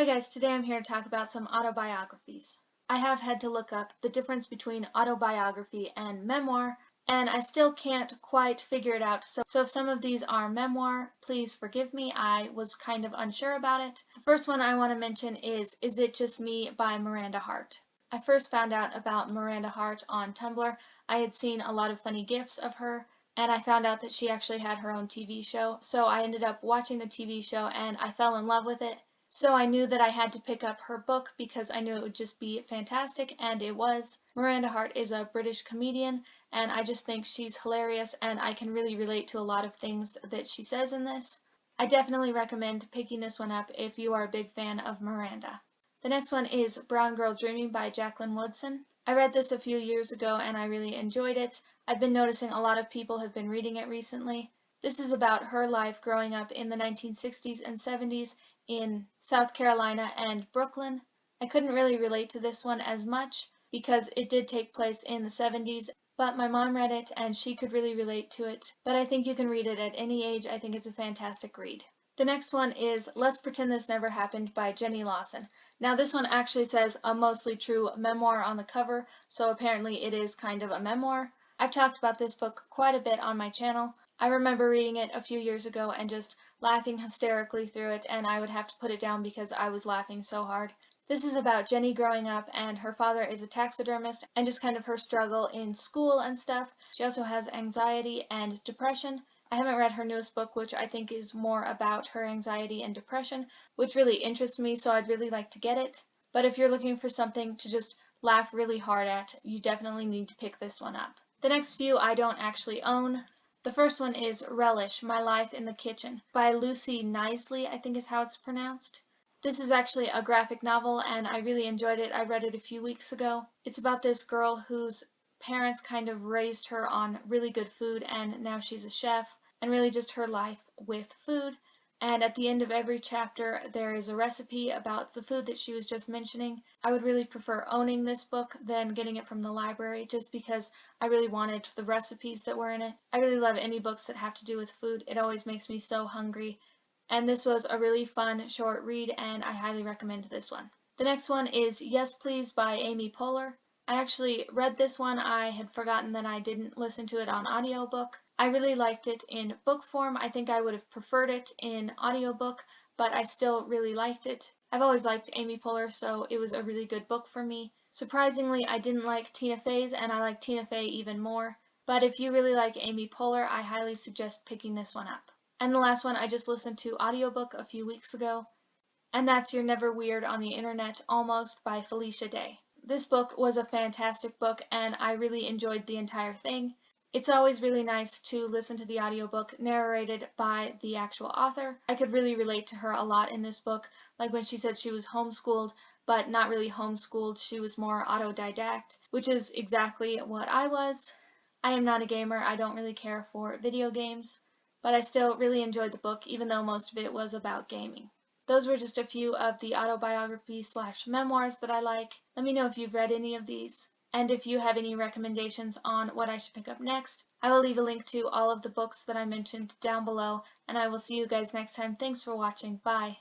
guys, today I'm here to talk about some autobiographies. I have had to look up the difference between autobiography and memoir, and I still can't quite figure it out, so if some of these are memoir, please forgive me, I was kind of unsure about it. The first one I want to mention is It Just Me by Miranda Hart. I first found out about Miranda Hart on Tumblr. I had seen a lot of funny gifs of her, and I found out that she actually had her own TV show, so I ended up watching the TV show and I fell in love with it. So I knew that I had to pick up her book because I knew it would just be fantastic, and it was. Miranda Hart is a British comedian, and I just think she's hilarious, and I can really relate to a lot of things that she says in this. I definitely recommend picking this one up if you are a big fan of Miranda. The next one is Brown Girl Dreaming by Jacqueline Woodson. I read this a few years ago and I really enjoyed it. I've been noticing a lot of people have been reading it recently. This is about her life growing up in the 1960s and 70s in South Carolina and Brooklyn. I couldn't really relate to this one as much because it did take place in the 70s, but my mom read it and she could really relate to it. But I think you can read it at any age. I think it's a fantastic read. The next one is Let's Pretend This Never Happened by Jenny Lawson. Now this one actually says a mostly true memoir on the cover, so apparently it is kind of a memoir. I've talked about this book quite a bit on my channel. I remember reading it a few years ago and just laughing hysterically through it, and I would have to put it down because I was laughing so hard. This is about Jenny growing up, and her father is a taxidermist, and just kind of her struggle in school and stuff. She also has anxiety and depression. I haven't read her newest book, which I think is more about her anxiety and depression, which really interests me, so I'd really like to get it. But if you're looking for something to just laugh really hard at, you definitely need to pick this one up. The next few I don't actually own. The first one is Relish, My Life in the Kitchen by Knisley, I think is how it's pronounced. This is actually a graphic novel and I really enjoyed it. I read it a few weeks ago. It's about this girl whose parents kind of raised her on really good food and now she's a chef, and really just her life with food. And at the end of every chapter there is a recipe about the food that she was just mentioning. I would really prefer owning this book than getting it from the library just because I really wanted the recipes that were in it. I really love any books that have to do with food. It always makes me so hungry. And this was a really fun short read and I highly recommend this one. The next one is Yes Please by Amy Poehler. I actually read this one. I had forgotten that I didn't listen to it on audiobook. I really liked it in book form. I think I would have preferred it in audiobook, but I still really liked it. I've always liked Amy Poehler, so it was a really good book for me. Surprisingly, I didn't like Tina Fey's, and I like Tina Fey even more. But if you really like Amy Poehler, I highly suggest picking this one up. And the last one I just listened to audiobook a few weeks ago, and that's You're Never Weird on the Internet Almost by Felicia Day. This book was a fantastic book, and I really enjoyed the entire thing. It's always really nice to listen to the audiobook narrated by the actual author. I could really relate to her a lot in this book, like when she said she was homeschooled, but not really homeschooled, she was more autodidact, which is exactly what I was. I am not a gamer, I don't really care for video games, but I still really enjoyed the book, even though most of it was about gaming. Those were just a few of the autobiography/memoirs that I like. Let me know if you've read any of these. And if you have any recommendations on what I should pick up next, I will leave a link to all of the books that I mentioned down below, and I will see you guys next time. Thanks for watching. Bye.